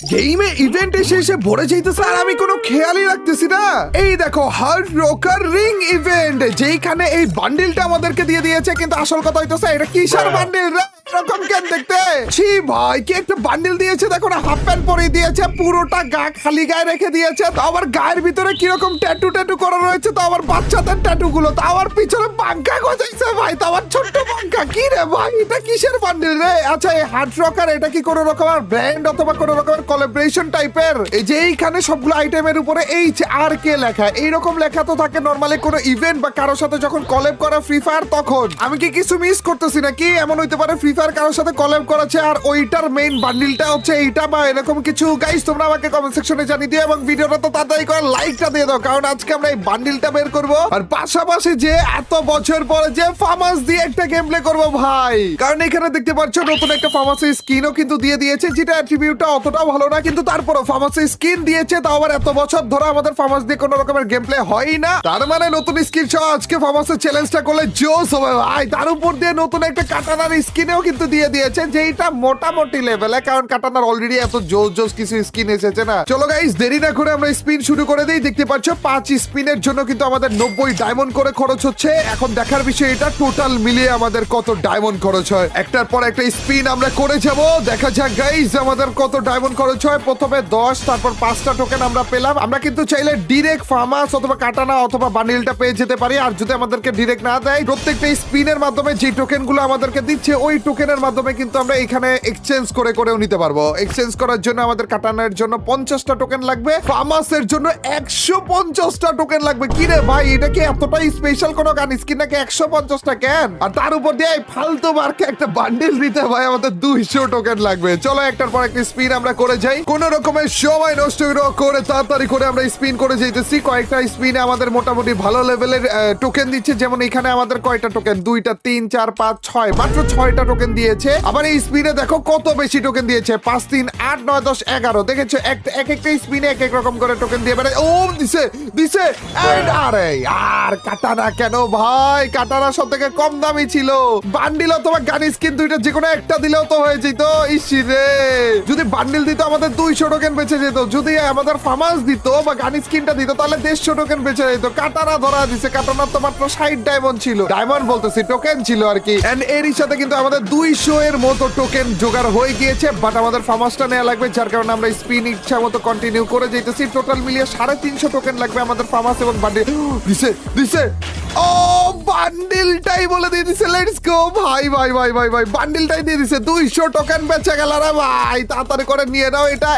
গেমে ইভেন্ট এসে ভরে যাইতেছে আর আমি কোনো খেয়ালই রাখতেছি না। এই দেখো হার্ড রকার রিং ইভেন্ট, যেইখানে এই বান্ডিলটা আমাদেরকে দিয়ে দিয়েছে, কিন্তু আসল কথা হইতেছে এটা কিসের বান্ডিল এরকম কেন দেখতে? ছি ভাই, কি একটা বান্ডিল দিয়েছে দেখো না, হাফ প্যান্ট পরে দিয়েছে, পুরোটা গা খালি গায়ে রেখে দিয়েছে, তো আবার গায়ের ভিতরে কিরকম ট্যাটু ট্যাটু করা রয়েছে, তো আবার বাচ্চাদের ট্যাটু গুলো, তো আবার পিছনে পাঙ্খা গজাইছে ভাই, তো আবার ছোট্ট পাঙ্খা। কি রে ভাই, এটা কিসের বান্ডিল রে? আচ্ছা এই হার্ড রকার এটা কি কোনো রকমের ব্র্যান্ড অথবা কোনো রকমের কোলাবোরেশন টাইপের? এই যে এইখানে সবগুলো আইটেমের উপরে HRK লেখা, এইরকম লেখা তো থাকে নরমালি কোনো ইভেন্ট বা কারোর সাথে যখন কলেব করা ফ্রি ফায়ার, তখন আমি কি কিছু মিস করতেছি নাকি? এমন হইতে পারে ফ্রি ফায়ার কারোর সাথে কলেব করেছে আর ওইটার মেইন বান্ডিলটা হচ্ছে এইটা বা এরকম কিছু। গাইস তোমরা আমাকে কমেন্ট সেকশনে জানিয়ে দিও এবং ভিডিওটা তো তাড়াতাড়ি করে লাইকটা দিয়ে দাও, কারণ আজকে আমরা এই বান্ডিলটা বের করব আর পাশাপাশি যে এত বছর পরে যে ফার্মাস দিয়ে একটা গেম প্লে করবো ভাই, কারণ এখানে দেখতে পাচ্ছ নতুন একটা ফার্মাসের স্কিনও কিন্তু দিয়ে দিয়েছে, যেটা অ্যাট্রিবিউটটা অতটাও ভালো না, কিন্তু তারপরও ফার্মাসের স্কিন দিয়েছে, তাও আবার এত বছর ধরে আমাদের ফার্মাস দিয়ে কোনো রকমের গেম প্লে হয়ই না, তার মানে নতুন স্কিন সহ আজকে ফার্মাসের চ্যালেঞ্জটা করলে জোস হবে ভাই। তার উপর দিয়ে নতুন একটা কাটানার স্কিনেও কিন্তু দিয়ে দিয়েছে, যেটা মোটামুটি লেভেলে, কারণ কাটানার অলরেডি এত জোস জোস কিছু স্কিন এসেছে না। চলো গাইস দেরি না করে আমরা স্পিন শুরু করে দিই। দেখতে পাচ্ছ 5 স্পিনের জন্য কিন্তু আমাদের 90 ডায়মন্ড করে খরচ হচ্ছে। এখন দেখার বিষয় এটা টোটাল মিলিয়ে আমাদের কত ডায়মন্ড খরচ হয়। একটার পর একটা স্পিন আমরা করে যাব, দেখা যাক গাইস আমাদের কত ডায়মন্ড খরচ হয়। প্রথমে 10, তারপর 5টা টোকেন আমরা পেলাম। আমরা কিন্তু চাইলে ডিরেক্ট ফার্মাস অথবা কাটানা অথবা বান্ডিলটা পেয়ে যেতে পারি, আর যদি আমাদেরকে ডিরেক্ট না দেয়, প্রত্যেকটা স্পিনের মাধ্যমে যে টোকেন গুলো আমাদেরকে দিচ্ছে ওই টোকেনের মাধ্যমে কিন্তু আমরা এখানে এক্সচেঞ্জ করে করেও নিতে পারবো। এক্সচেঞ্জ করার জন্য আমাদের কাটানার জন্য 50টা টোকেন লাগবে, ফার্মাসের জন্য 150টা টোকেন লাগবে। কি রে ভাই, এটা কি এতটাই স্পেশাল কোনো গান স্কিন নাকি 150টা কেন? আর তার উপর দিয়ে ফালতু মার্কে একটা বান্ডিল দিতে ভাই আমাদের 200 টোকেন লাগবে। চলো একটার পর একটা স্পিন আমরা করে যাই, কোন রকমের সময় নষ্ট করে তাড়াতাড়ি করে আমরা স্পিন করে যাইতেছি। কয়েকটা স্পিনে আমাদের মোটামুটি ভালো লেভেলের টোকেন দিচ্ছে, যেমন এখানে আমাদের কয়টা টোকেন, 2টা 3 4 5 6, মাত্র 6টা টোকেন দিয়েছে। আবার এই স্পিনে দেখো কত বেশি টোকেন দিয়েছে, 5 3 8 9 10 11, দেখেছো এক একটা স্পিনে এক এক রকম করে টোকেন দিয়ে বেড়ে। ও দিছে দিছে, আরে আর কাটানা কেন ভাই, কাটানা সব থেকে কম দামি ছিল। বান্ডিল অথবা গান স্কিন দুইটা যে কোনো একটা দিলেও তো হয়ে যেত। ইসি রে, যদি বান্ডিল দিত আমাদের 200 টোকেন বেঁচে যেত, যদি আমাদের ফার্মাস দিত বা গান স্কিনটা দিত তাহলে 150 টোকেন বেঁচে যেত। কাটানা ধরা দিছে, কাটানার তো মাত্র 60 ডায়মন্ড ছিল, ডায়মন্ড বলতেছি টোকেন ছিল আর কি। এন্ড এরই সাথে কিন্তু আমাদের 200 এর মতো টোকেন জোগাড় হয়ে গিয়েছে, বাট আমাদের ফার্মাসটা নেওয়া লাগবে, যার কারণে আমরা স্পিন ইচ্ছা মতো কন্টিনিউ করে যেতেছি। টোটাল মিলিয়ে 350 টোকেন লাগবে আমাদের ফার্মাস এবং বান্ডিল। দিছে দিছে, ও বান্ডিলটাই বলে দিয়ে দিছে, লেটস গো ভাই ভাই ভাই ভাই ভাই, বান্ডিলটাই দিয়ে দিছে। 200 টোকেন বেঁচে গেল রে ভাই, তাড়াতাড়ি করে নিয়ে নাও এটা।